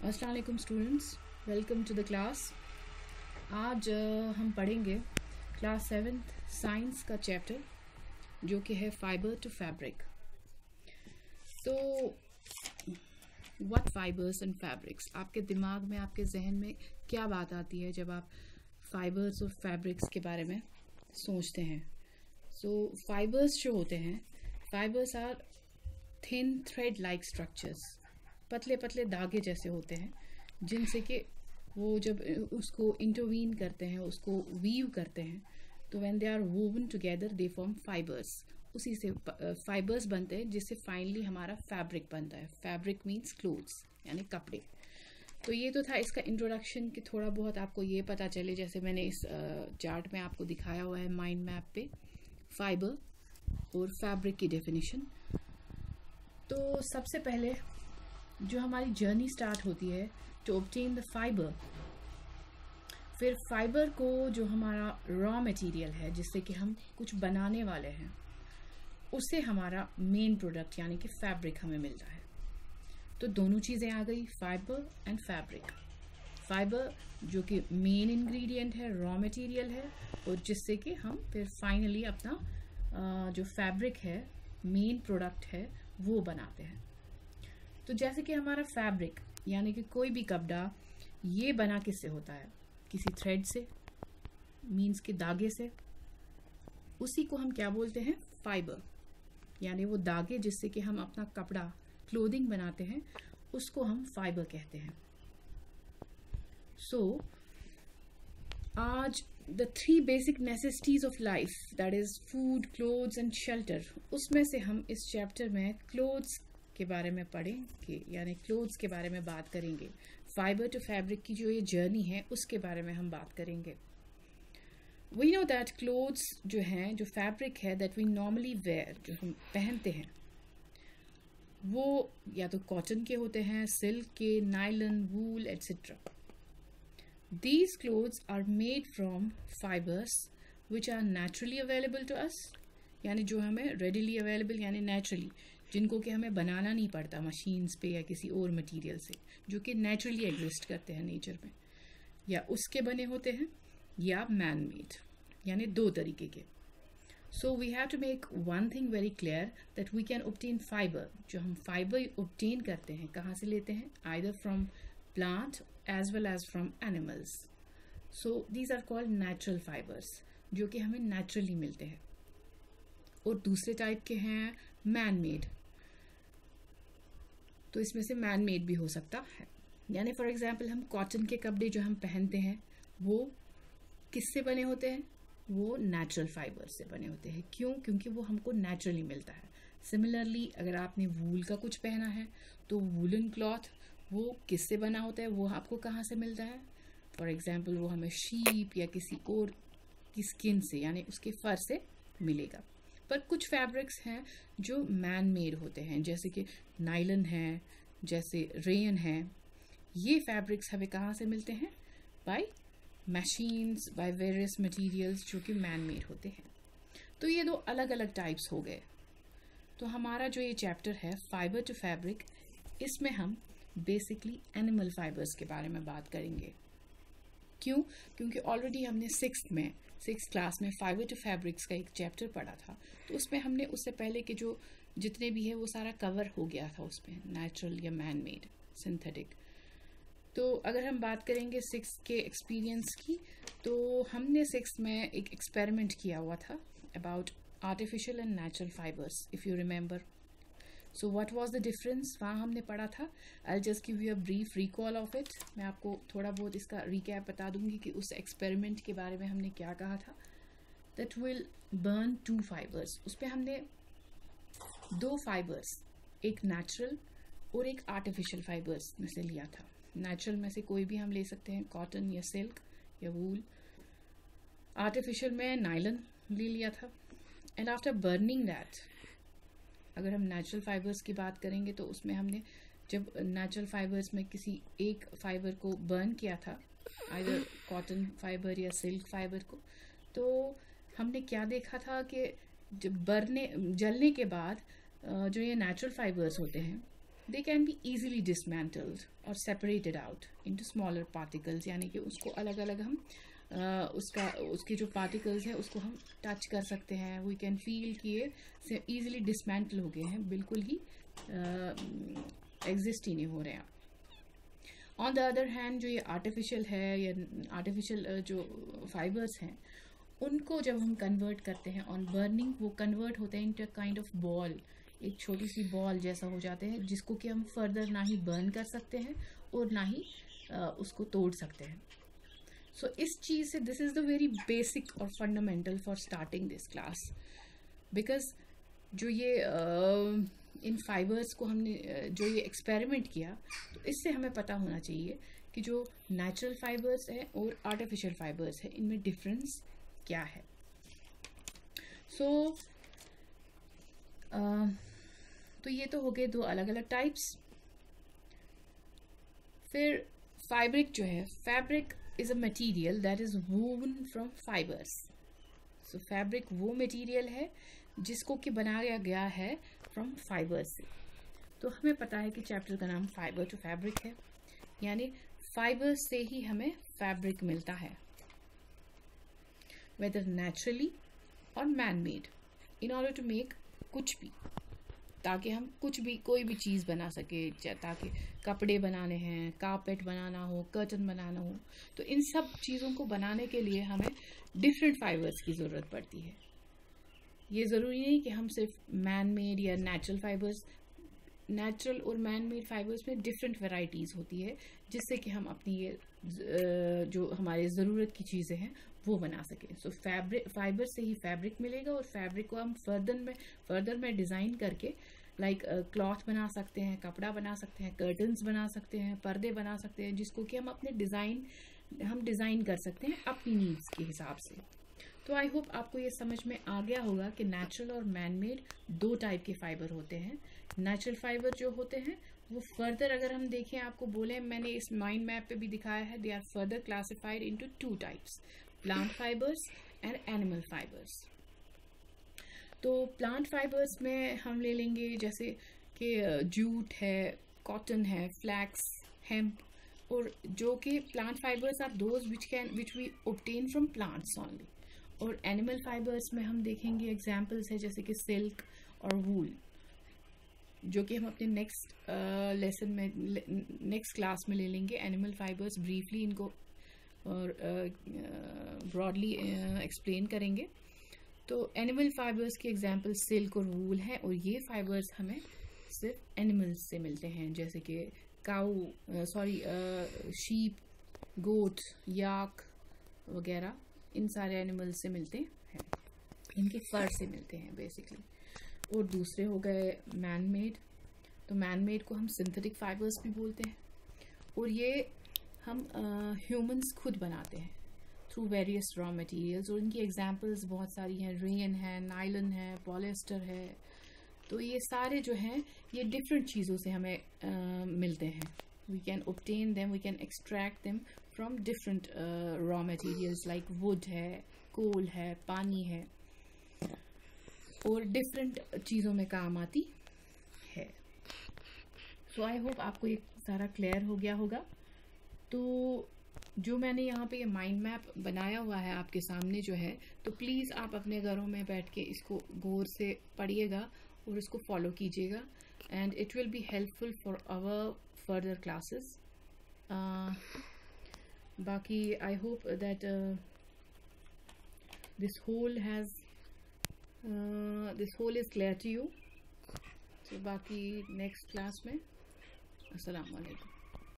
अस्सलाम वालेकुम students, welcome to the class. आज हम पढ़ेंगे क्लास 7th साइंस का चैप्टर जो कि है फाइबर टू फैब्रिक। तो व्हाट फाइबर्स एंड फैब्रिक्स, आपके दिमाग में, आपके जहन में क्या बात आती है जब आप फाइबर्स और फैब्रिक्स के बारे में सोचते हैं? सो फाइबर्स जो होते हैं, fibres are thin thread like structures, पतले पतले धागे जैसे होते हैं, जिनसे कि वो जब उसको इंटरवीन करते हैं, उसको वीव करते हैं, तो when they are woven together they form fibres. उसी से फाइबर्स बनते हैं, जिससे फाइनली हमारा फैब्रिक बनता है। फैब्रिक मीन्स क्लोथ्स, यानी कपड़े। तो ये तो था इसका इंट्रोडक्शन कि थोड़ा बहुत आपको ये पता चले, जैसे मैंने इस चार्ट में आपको दिखाया हुआ है माइंड मैप पे, फाइबर और फैब्रिक की डेफिनेशन। तो सबसे पहले जो हमारी जर्नी स्टार्ट होती है टू ऑब्टेन द फाइबर, फिर फाइबर को जो हमारा रॉ मटेरियल है जिससे कि हम कुछ बनाने वाले हैं, उससे हमारा मेन प्रोडक्ट यानी कि फैब्रिक हमें मिलता है। तो दोनों चीज़ें आ गई, फाइबर एंड फैब्रिक। फाइबर जो कि मेन इंग्रेडिएंट है, रॉ मटेरियल है, और जिससे कि हम फिर फाइनली अपना जो फैब्रिक है, मेन प्रोडक्ट है, वो बनाते हैं। तो जैसे कि हमारा फैब्रिक यानी कि कोई भी कपड़ा, ये बना किससे होता है? किसी थ्रेड से, मीन्स के धागे से। उसी को हम क्या बोलते हैं? फाइबर। यानी वो धागे जिससे कि हम अपना कपड़ा, क्लोथिंग बनाते हैं, उसको हम फाइबर कहते हैं। सो आज the 3 basic necessities of life, that is food, clothes and shelter, उसमें से हम इस चैप्टर में क्लोथ्स के बारे में पढ़ेंगे, यानी क्लोथ्स के बारे में बात करेंगे। फाइबर टू फैब्रिक की जो ये जर्नी है, उसके बारे में हम बात करेंगे। वी नो दैट क्लोथ्स जो हैं, जो फैब्रिक है दैट वी नॉर्मली वेयर, जो हम पहनते हैं, वो या तो कॉटन के होते हैं, सिल्क के, nylon, wool etcetera. These clothes are made from fibers which are naturally available to us, यानी जो हमें readily available यानी naturally, जिनको कि हमें बनाना नहीं पड़ता मशीन्स पे या किसी और मटेरियल से, जो कि नेचुरली एग्जिस्ट करते हैं नेचर में, या उसके बने होते हैं या मैन मेड, यानी दो तरीके के। So we have to make one thing very clear that we can obtain fibre. जो हम फाइबर ऑब्टेन करते हैं, कहाँ से लेते हैं? Either from plant as well as from animals. So these are called natural fibers, जो कि हमें naturally मिलते हैं। और दूसरे टाइप के हैं man made। तो इसमें से man made भी हो सकता है। यानी फॉर एग्जाम्पल हम कॉटन के कपड़े जो हम पहनते हैं, वो किससे बने होते हैं? वो नेचुरल फाइबर से बने होते हैं। क्यों? क्योंकि वो हमको नेचुरली मिलता है। सिमिलरली अगर आपने वूल का कुछ पहना है, तो वूलन क्लॉथ वो किससे बना होता है? वो आपको कहाँ से मिलता है? फॉर एग्जाम्पल वो हमें शीप या किसी और की स्किन से, यानी उसके फर से मिलेगा। पर कुछ फैब्रिक्स हैं जो मैन मेड होते हैं, जैसे कि नायलन है, जैसे रेयन है। ये फैब्रिक्स हमें कहाँ से मिलते हैं? By machines, by various materials जो कि मैन मेड होते हैं। तो ये दो अलग अलग टाइप्स हो गए। तो हमारा जो ये चैप्टर है फाइबर टू फैब्रिक, इसमें हम बेसिकली एनिमल फाइबर्स के बारे में बात करेंगे। क्यों? क्योंकि ऑलरेडी हमने सिक्स क्लास में फाइबर टू फैब्रिक्स का एक चैप्टर पढ़ा था, तो उसमें हमने उससे पहले के जो जितने भी है वो सारा कवर हो गया था उसमें, नेचुरल या मैन मेड, सिंथेटिक। तो अगर हम बात करेंगे 6 के एक्सपीरियंस की, तो हमने 6 में एक एक्सपेरिमेंट किया हुआ था about artificial and natural fibres, if you remember. So what was the difference, वहाँ हमने पढ़ा था। I just give you a brief recall of it. मैं आपको थोड़ा बहुत इसका रिकैप बता दूंगी कि उस एक्सपेरिमेंट के बारे में हमने क्या कहा था। That will burn 2 fibres. उस पर हमने 2 फाइबर्स, एक नेचुरल और एक आर्टिफिशियल फाइबर्स में से लिया था। नेचुरल में से कोई भी हम ले सकते हैं, कॉटन या सिल्क या वूल। आर्टिफिशियल में नायलन ले लिया था। एंड आफ्टर बर्निंग दैट, अगर हम नेचुरल फाइबर्स की बात करेंगे, तो उसमें हमने जब नेचुरल फाइबर्स में किसी एक फाइबर को बर्न किया था, आइदर कॉटन फाइबर या सिल्क फाइबर को, तो हमने क्या देखा था कि जब जलने के बाद जो ये नेचुरल फाइबर्स होते हैं, they can be easily dismantled or separated out into smaller particles, यानी कि उसको अलग अलग हम उसके जो पार्टिकल्स हैं उसको हम टच कर सकते हैं. वी कैन फील कि ये ईजिली डिसमेंटल हो गए हैं, बिल्कुल ही एग्जिस्ट ही नहीं हो रहे हैं. ऑन द अदर हैंड जो ये आर्टिफिशियल है या आर्टिफिशियल जो फाइबर्स हैं उनको जब हम कन्वर्ट करते हैं ऑन बर्निंग, वो कन्वर्ट होते हैं इनटू काइंड ऑफ बॉल, एक छोटी सी बॉल जैसा हो जाते हैं, जिसको कि हम फर्दर ना ही बर्न कर सकते हैं और ना ही उसको तोड़ सकते हैं. सो इस चीज़ से this is the very basic और fundamental for starting this class, because जो ये इन फाइबर्स को हमने जो ये एक्सपेरिमेंट किया, तो इससे हमें पता होना चाहिए कि जो नेचुरल फाइबर्स है और आर्टिफिशियल फाइबर्स है इनमें डिफरेंस क्या है. सो तो ये तो हो गए दो अलग अलग टाइप्स. फिर फैब्रिक जो है, fabric is a material that is woven from fibres. So fabric वो मटेरियल है जिसको कि बनाया गया है फ्रॉम फाइबर्स से. तो हमें पता है कि चैप्टर का नाम फाइबर टू फैब्रिक है, यानी फाइबर्स से ही हमें फैब्रिक मिलता है, वेदर नेचुरली और man made, in order to make कुछ भी, ताकि हम कुछ भी कोई भी चीज़ बना सके, ताकि कपड़े बनाने हैं, कारपेट बनाना हो, कर्टन बनाना हो, तो इन सब चीज़ों को बनाने के लिए हमें डिफरेंट फाइबर्स की ज़रूरत पड़ती है. ये ज़रूरी नहीं कि हम सिर्फ मैन मेड या नेचुरल फाइबर्स, नेचुरल और मैन मेड फाइबर्स में डिफरेंट वैरायटीज़ होती है जिससे कि हम अपनी ये जो हमारे ज़रूरत की चीज़ें हैं वो बना सकें. सो फाइबर से ही फैब्रिक मिलेगा और फैब्रिक को हम फर्दर में डिज़ाइन करके लाइक क्लॉथ बना सकते हैं, कपड़ा बना सकते हैं, कर्टन्स बना सकते हैं, पर्दे बना सकते हैं, जिसको कि हम अपने डिज़ाइन कर सकते हैं अपनी नीड्स के हिसाब से. तो आई होप आपको ये समझ में आ गया होगा कि नेचुरल और मैन मेड दो टाइप के फाइबर होते हैं. नेचुरल फाइबर जो होते हैं वो फर्दर अगर हम देखें, आपको बोले मैंने इस माइंड मैप पे भी दिखाया है, they are further classified into two types, plant fibres and animal fibres. तो प्लांट फाइबर्स में हम ले लेंगे जैसे कि जूट है, कॉटन है, फ्लैक्स, हेम्प, और जो कि plant fibres are those which we obtain from plants only. और एनिमल फाइबर्स में हम देखेंगे एग्जाम्पल्स है जैसे कि सिल्क और वूल, जो कि हम अपने नेक्स्ट लेसन में नेक्स्ट क्लास में ले लेंगे. एनिमल फाइबर्स ब्रीफली इनको और ब्रॉडली एक्सप्लेन करेंगे. तो एनिमल फाइबर्स के एग्जाम्पल सिल्क और वूल हैं, और ये फाइबर्स हमें सिर्फ एनिमल्स से मिलते हैं, जैसे कि शीप, गोट, याक वगैरह, इन सारे एनिमल्स से मिलते हैं, इनके फर से मिलते हैं बेसिकली. और दूसरे हो गए मैन मेड. तो मैन मेड को हम सिंथेटिक फाइबर्स भी बोलते हैं, और ये हम ह्यूमंस खुद बनाते हैं थ्रू वेरियस रॉ मटेरियल्स. और इनकी एग्जांपल्स बहुत सारी हैं, रेयन है, नायलन है, पॉलिएस्टर है. तो ये सारे जो हैं ये डिफरेंट चीज़ों से हमें मिलते हैं. We can obtain them, we can extract them from different raw materials like wood है, कोल है, पानी है, और डिफरेंट चीज़ों में काम आती है. सो आई होप आपको ये सारा क्लियर हो गया होगा. तो जो मैंने यहाँ पे ये माइंड मैप बनाया हुआ है आपके सामने जो है, तो प्लीज़ आप अपने घरों में बैठ के इसको गौर से पढ़िएगा और इसको फॉलो कीजिएगा, and it will be helpful for our further classes. बाकी I hope that this whole is clear to you. तो बाकी नेक्स्ट क्लास में अस्सलाम वालेकुम.